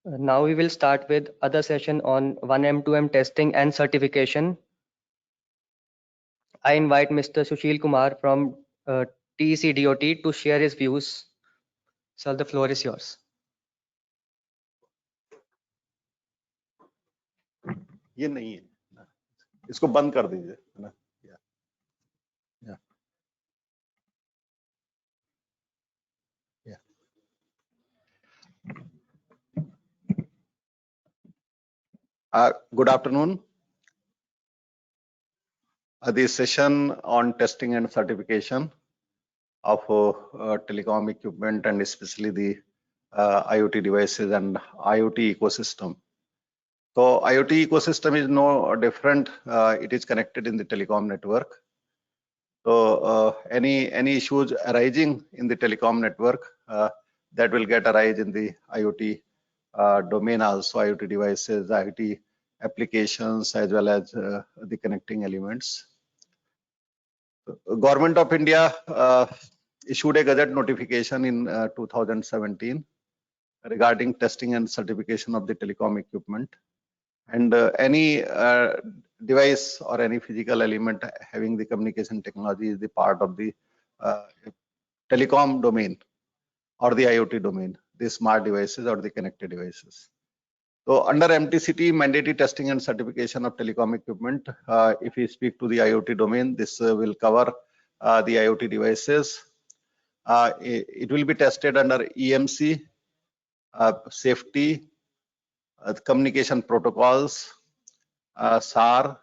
Now we will start with other session on oneM2M testing and certification. I invite Mr. Sushil Kumar from TEC-DOT to share his views. Sir, the floor is yours. ये नहीं है, इसको बंद कर दीजिए, है ना? Good afternoon. This session on testing and certification of telecom equipment and especially the IoT devices and IoT ecosystem. So IoT ecosystem is no different. It is connected in the telecom network. So any issues arising in the telecom network that will get arise in the IoT domain also, IoT devices, IoT applications, as well as the connecting elements. Government of India issued a gazette notification in 2017 regarding testing and certification of the telecom equipment, and any device or any physical element having the communication technology is the part of the telecom domain or the IoT domain, the smart devices or the connected devices. So under MTCT, mandatory testing and certification of telecom equipment, if we speak to the IoT domain, this will cover the IoT devices. It will be tested under EMC, safety, communication protocols, SAR,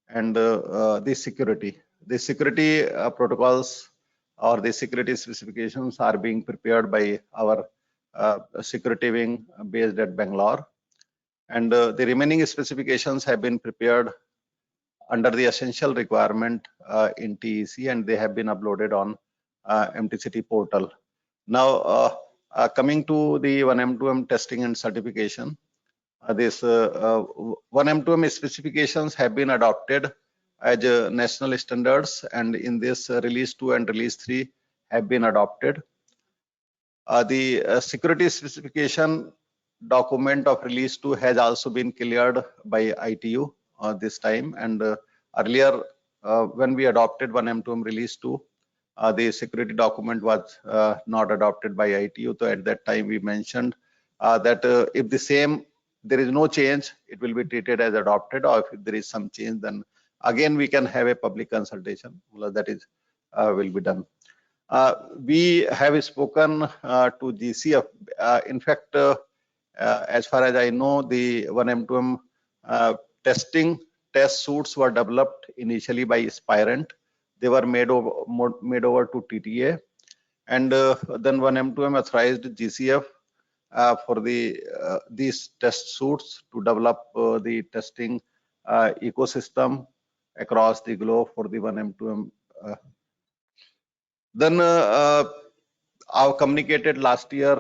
and the security. The security protocols or the security specifications are being prepared by our security wing based at Bangalore. And the remaining specifications have been prepared under the essential requirement in TEC, and they have been uploaded on MTCT portal. Now, coming to the oneM2M testing and certification, this oneM2M specifications have been adopted as national standards, and in this release 2 and release 3 have been adopted. The security specification document of release 2 has also been cleared by ITU this time, and earlier when we adopted oneM2M release 2, the security document was not adopted by ITU. So at that time we mentioned that if the same, there is no change, it will be treated as adopted, or if there is some change, then again we can have a public consultation. That is will be done. We have spoken to GCF. In fact, as far as I know, the oneM2M test suits were developed initially by Spirent. They were made over to TTA, and then oneM2M authorized GCF for these test suits to develop the testing ecosystem across the globe for the oneM2M. Then I communicated last year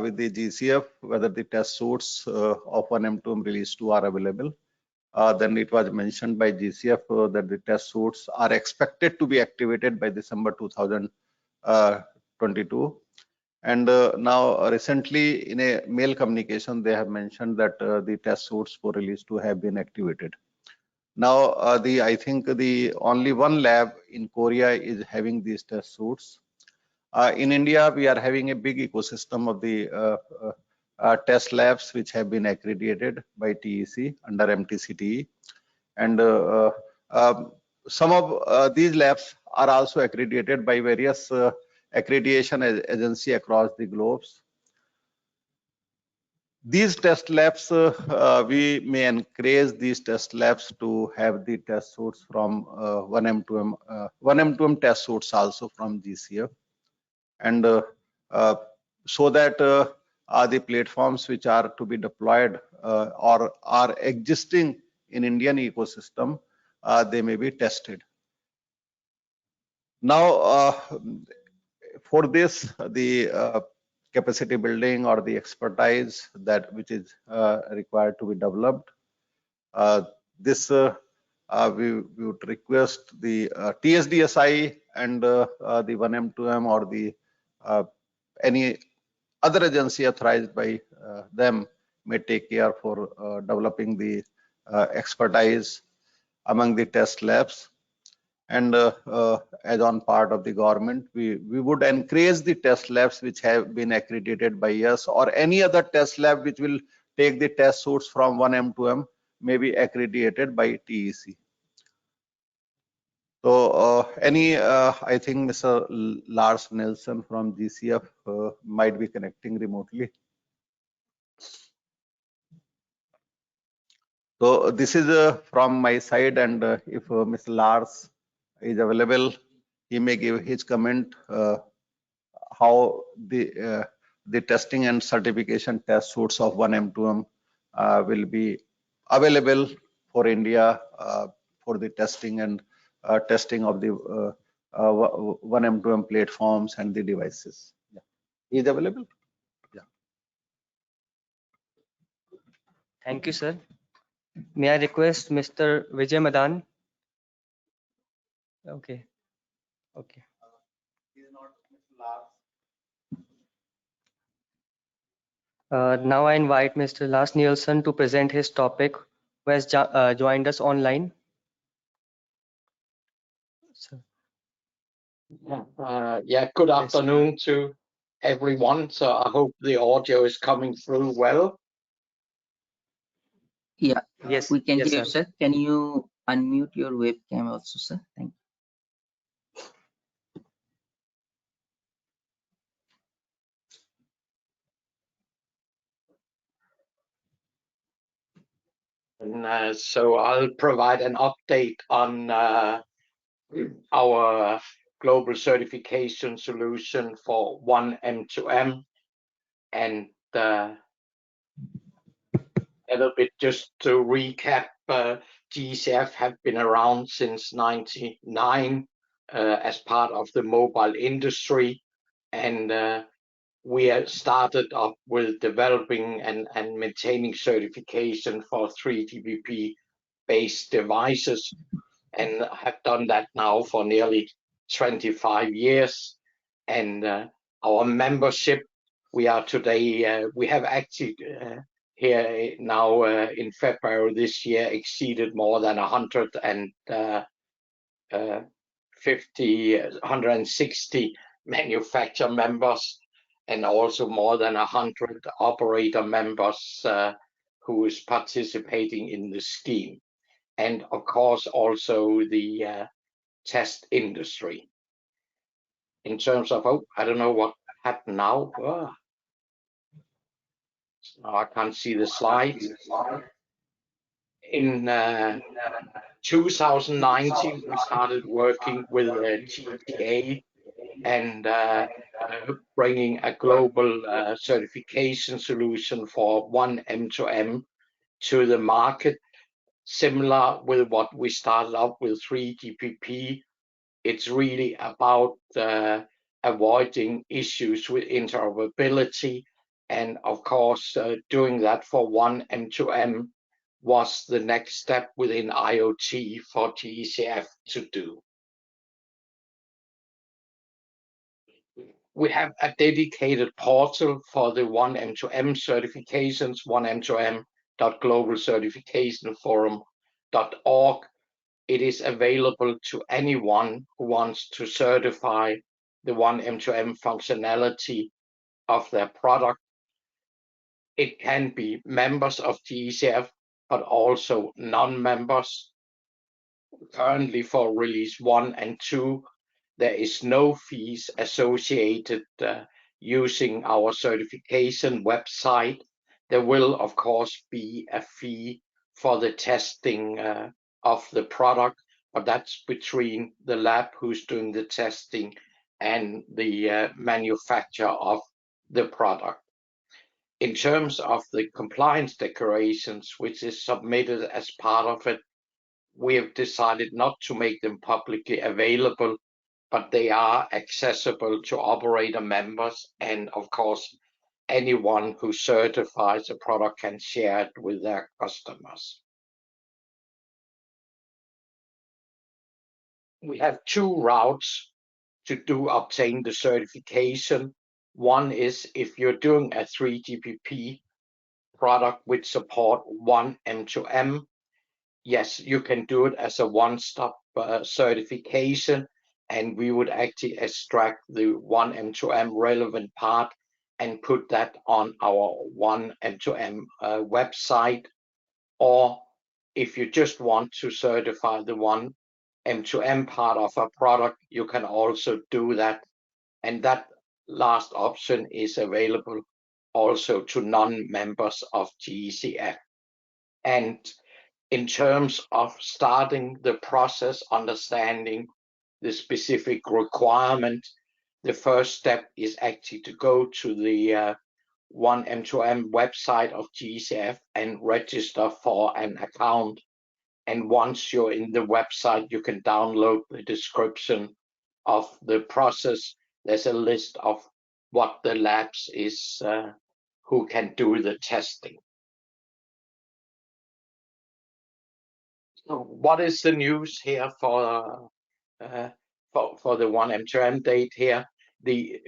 with the GCF whether the test suits of oneM2M release 2 are available. Then it was mentioned by GCF that the test suits are expected to be activated by December 2022. And now recently in a mail communication, they have mentioned that the test suits for release 2 have been activated. Now, I think the only one lab in Korea is having these test suits. In India, we are having a big ecosystem of the test labs which have been accredited by TEC under MTCT, and some of these labs are also accredited by various accreditation agency across the globes. These test labs, we may encourage these test labs to have the test suits from oneM2M test suits also from GCF, and so that the platforms which are to be deployed or are existing in Indian ecosystem, they may be tested. Now, for this, the capacity building or the expertise that which is required to be developed, this we would request the TSDSI and the oneM2M or the any other agency authorized by them may take care for developing the expertise among the test labs. And as on part of the government, we would encourage the test labs which have been accredited by us, or any other test lab which will take the test suits from oneM2M may be accredited by TEC. So I think Mr. Lars Nelson from GCF might be connecting remotely. So this is from my side, and if Mr. Lars is available, he may give his comment how the testing and certification test suits of oneM2M will be available for India for the testing and testing of the oneM2M platforms and the devices. Yeah. Is available? Yeah. Thank you, sir. May I request Mr. Vijay Madan? Okay. Okay. Now I invite Mr. Lars Nielsen to present his topic, who has joined us online. So, Good yes. afternoon to everyone. So I hope the audio is coming through well. Yeah, Yes, we can yes, hear you, sir. sir. Can you unmute your webcam also, sir? Thank And so I'll provide an update on our global certification solution for oneM2M, and a little bit just to recap. GCF have been around since '99 as part of the mobile industry, and we started up with developing and maintaining certification for 3GPP based devices, and have done that now for nearly 25 years. And our membership, we are today, we have actually here now in February this year exceeded more than 160 manufacturer members, and also more than 100 operator members who is participating in the scheme. And of course, also the test industry. In terms of, I don't know what happened now. Now I can't see the slides. In 2019, we started working with GTA and bringing a global certification solution for oneM2M to the market, similar with what we started up with 3GPP. It's really about avoiding issues with interoperability, and of course doing that for oneM2M was the next step within IoT for TECF to do. We have a dedicated portal for the oneM2M certifications, oneM2M.globalcertificationforum.org. It is available to anyone who wants to certify the oneM2M functionality of their product. It can be members of TECF, but also non-members. Currently for release 1 and 2, there is no fees associated using our certification website. There will, of course, be a fee for the testing of the product, but that's between the lab who's doing the testing and the manufacturer of the product. In terms of the compliance declarations, which is submitted as part of it, we have decided not to make them publicly available, but they are accessible to operator members, and of course, anyone who certifies a product can share it with their customers. We have two routes to obtain the certification. One is if you're doing a 3GPP product which support oneM2M. Yes, you can do it as a one-stop certification, and we would actually extract the oneM2M relevant part and put that on our oneM2M website. Or if you just want to certify the oneM2M part of a product, you can also do that. And that last option is available also to non-members of GCF. And in terms of starting the process, understanding the specific requirement, the first step is actually to go to the oneM2M website of GCF and register for an account. And once you're in the website, you can download the description of the process. There's a list of what the labs is, who can do the testing. So what is the news here for the oneM2M date here? The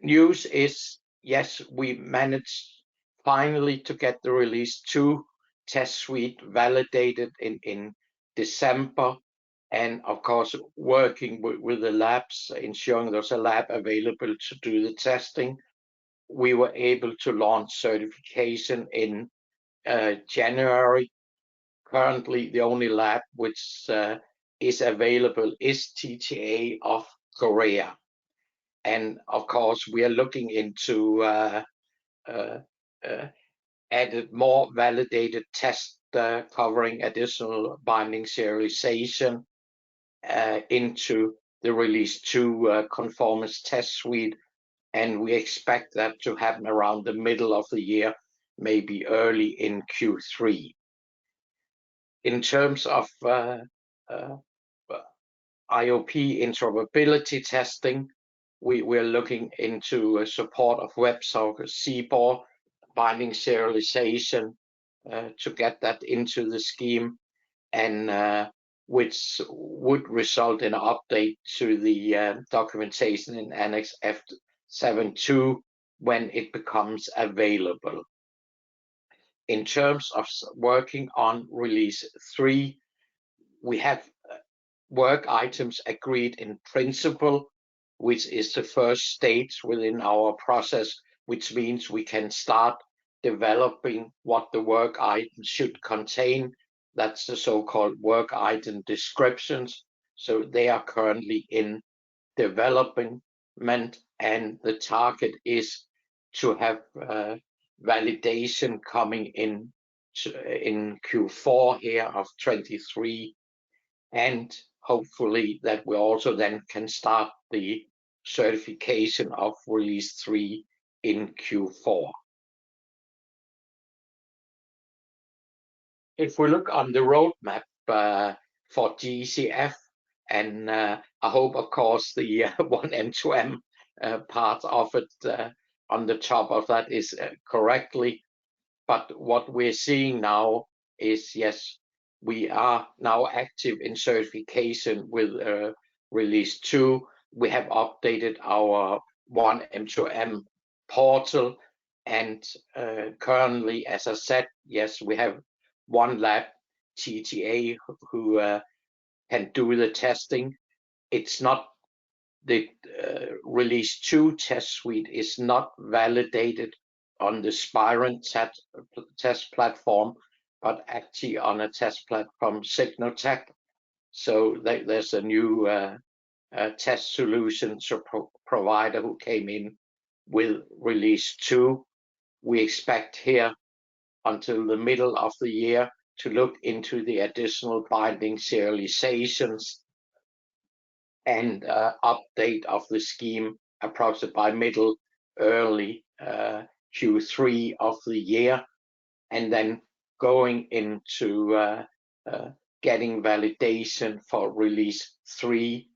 news is, yes, we managed finally to get the release 2 test suite validated in December, and of course working with the labs, ensuring there's a lab available to do the testing. We were able to launch certification in January. Currently, the only lab which is available is TTA of Korea. And of course, we are looking into added more validated tests covering additional binding serialization into the release 2 conformance test suite. And we expect that to happen around the middle of the year, maybe early in Q3. In terms of IOP interoperability testing, we're looking into support of WebSocket CBOR binding serialization to get that into the scheme, and which would result in an update to the documentation in Annex F7.2 when it becomes available. In terms of working on release 3, we have work items agreed in principle, which is the first stage within our process, which means we can start developing what the work item should contain. That's the so-called work item descriptions. So they are currently in development, and the target is to have validation coming in Q4 here of 23, and hopefully that we also then can start the certification of release 3 in Q4. If we look on the roadmap for GCF, and I hope, of course, the oneM2M part of it on the top of that is correctly. But what we're seeing now is, yes, we are now active in certification with release 2. We have updated our oneM2M portal, and currently, as I said, yes, we have one lab, TTA, who can do the testing. It's not the release 2 test suite is not validated on the Spirent test platform, but actually on a test platform, Signotech. So there's a new test solution provider who came in with release 2. We expect here until the middle of the year to look into the additional binding serializations and update of the scheme approximately by middle early Q3 of the year, and then going into getting validation for release 3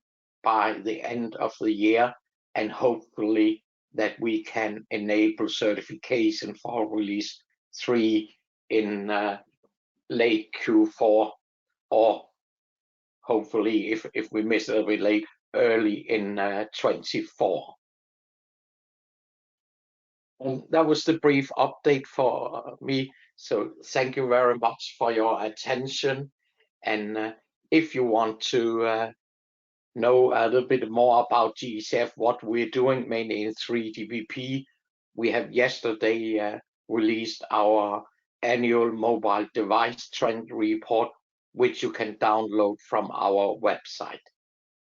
by the end of the year, and hopefully that we can enable certification for release 3 in late Q4, or hopefully, if we miss it a bit late, early in 24. And that was the brief update for me. So thank you very much for your attention. And if you want to know a little bit more about GCF, what we're doing mainly in 3GPP, we have yesterday released our annual mobile device trend report, which you can download from our website.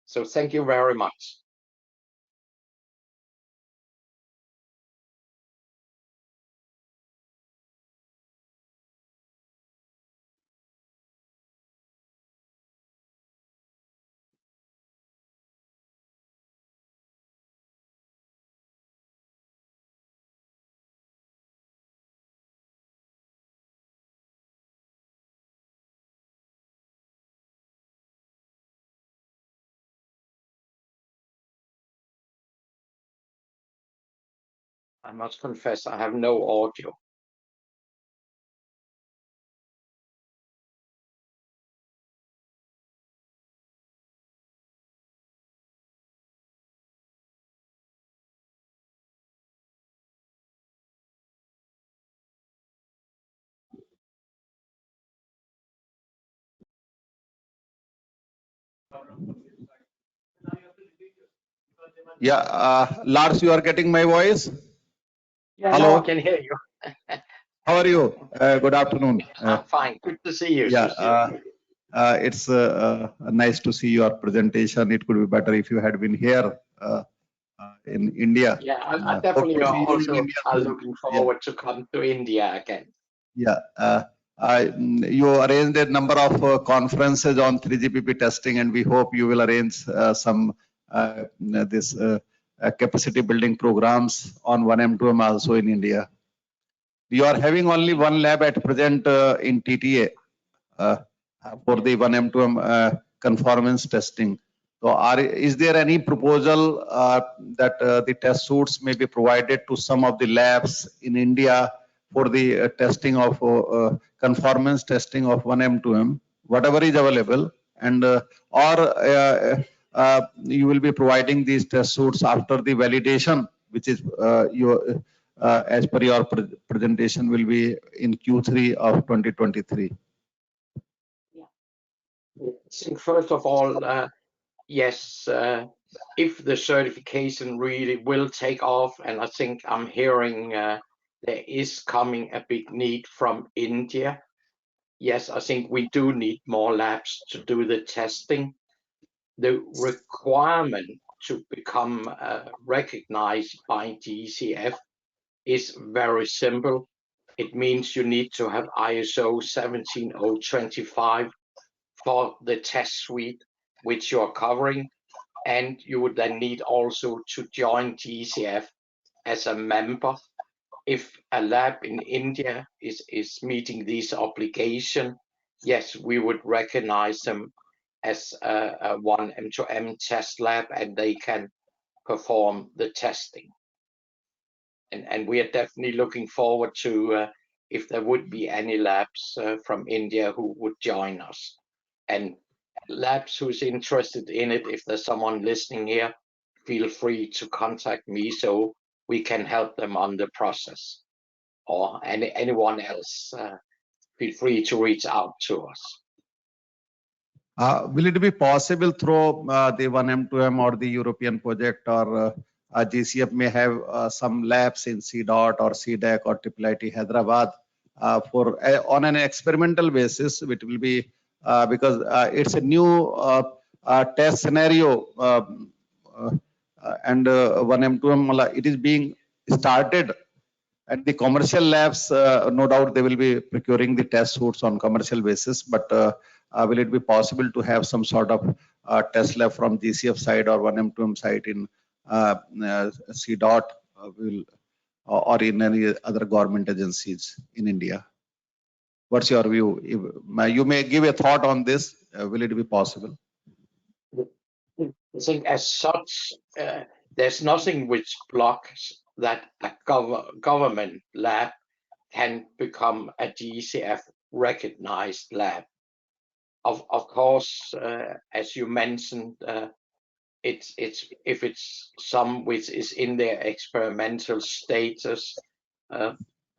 So thank you very much. I must confess, I have no audio. Yeah, Lars, you are getting my voice? Yeah, Hello. now I can hear you. How are you? Good afternoon. I'm fine. Good to see you, Yeah, Sushil. it's nice to see your presentation. It could be better if you had been here in India. Yeah, I Hope definitely to see you in also India are soon. looking Yeah, forward to come to India again. yeah. You arranged a number of conferences on 3GPP testing, and we hope you will arrange some this capacity building programs on oneM2M also in India. You are having only one lab at present in TTA uh, for the oneM2M conformance testing. So, is there any proposal that the test suits may be provided to some of the labs in India for the testing of conformance testing of oneM2M, whatever is available, and you will be providing these test suits after the validation, which is your as per your presentation will be in Q3 of 2023. I think first of all, yes, if the certification really will take off, and I think I'm hearing there is coming a big need from India. Yes, I think we do need more labs to do the testing. The requirement to become recognized by GCF is very simple. It means you need to have ISO 17025 for the test suite which you're covering, and you would then need also to join GCF as a member. If a lab in India is meeting this obligation, yes, we would recognize them as a oneM2M test lab, and they can perform the testing. And we are definitely looking forward to if there would be any labs from India who would join us. And labs who's interested in it, if there's someone listening here, feel free to contact me so we can help them on the process. Or anyone else, feel free to reach out to us. Will it be possible through the oneM2M or the European project, or GCF may have some labs in CDOT or CDEC or IIIT Hyderabad for on an experimental basis? It will be because it's a new test scenario, and oneM2M it is being started. And the commercial labs, no doubt they will be procuring the test suits on commercial basis, but will it be possible to have some sort of test lab from GCF side or oneM2M side in CDOT or in any other government agencies in India? What's your view? You may give a thought on this. Will it be possible? I think as such, there's nothing which blocks that a government lab can become a GCF recognized lab. Of course, as you mentioned, if it's some which is in their experimental status,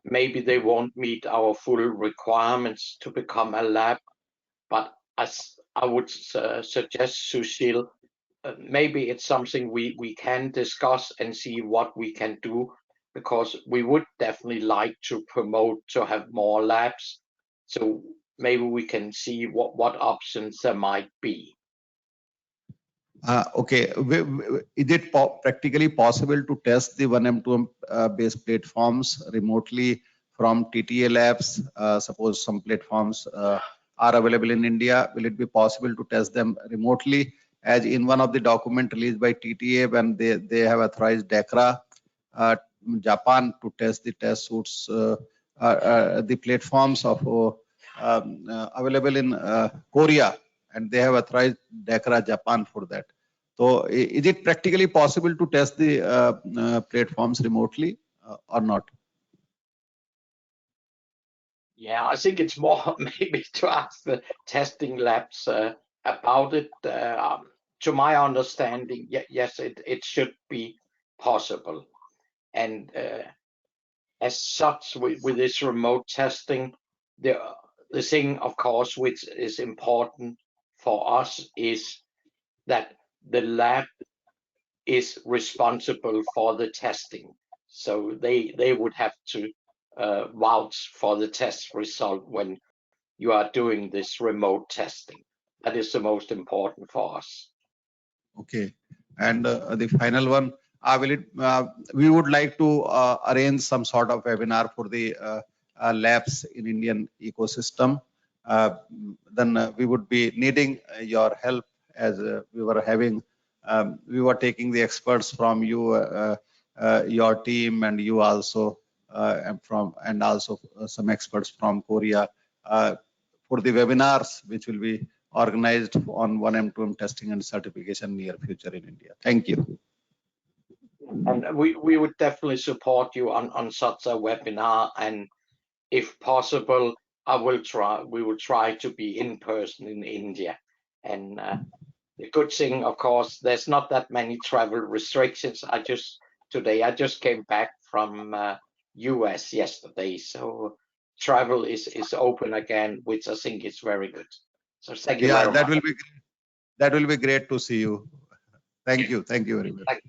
maybe they won't meet our full requirements to become a lab. But as I would suggest, Sushil, maybe it's something we can discuss and see what we can do, because we would definitely like to promote to have more labs. So maybe we can see what options there might be. Okay, is it practically possible to test the oneM2M based platforms remotely from TTA labs? Suppose some platforms are available in India. Will it be possible to test them remotely? As in one of the document released by TTA, when they have authorized DECRA, Japan, to test the test suits, the platforms of available in Korea, and they have authorized DECRA Japan for that. So is it practically possible to test the platforms remotely or not? Yeah, I think it's more maybe to ask the testing labs about it. To my understanding, yes, it should be possible. And as such, with this remote testing, the thing, of course, which is important for us is that the lab is responsible for the testing. So they would have to vouch for the test result when you are doing this remote testing. That is the most important for us. Okay. And the final one, we would like to arrange some sort of webinar for the labs in Indian ecosystem. Then we would be needing your help, as we were taking the experts from you, your team, and you also, and also some experts from Korea for the webinars, which will be organized on oneM2M testing and certification near future in India. Thank you. And we would definitely support you on such a webinar, and if possible, we will try to be in person in India. And the good thing, of course, there's not that many travel restrictions. I just came back from US yesterday, so travel is open again, which I think is very good. So thank you very much. That will be great to see you. Thank you very much.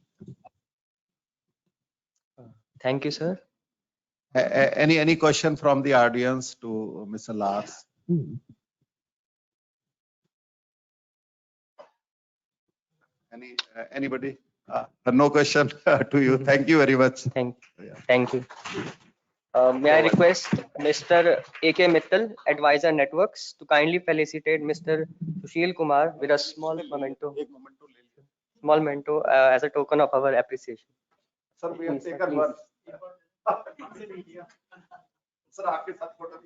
Thank you, sir. Any question from the audience to Mr. Lars? Anybody? No question to you. Thank you very much. Thank you. May I request Mr. A.K. Mittal, Advisor Networks, to kindly felicitate Mr. Sushil Kumar with a small memento as a token of our appreciation. Sir, we have taken one. Sir, आपके साथ photo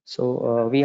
So we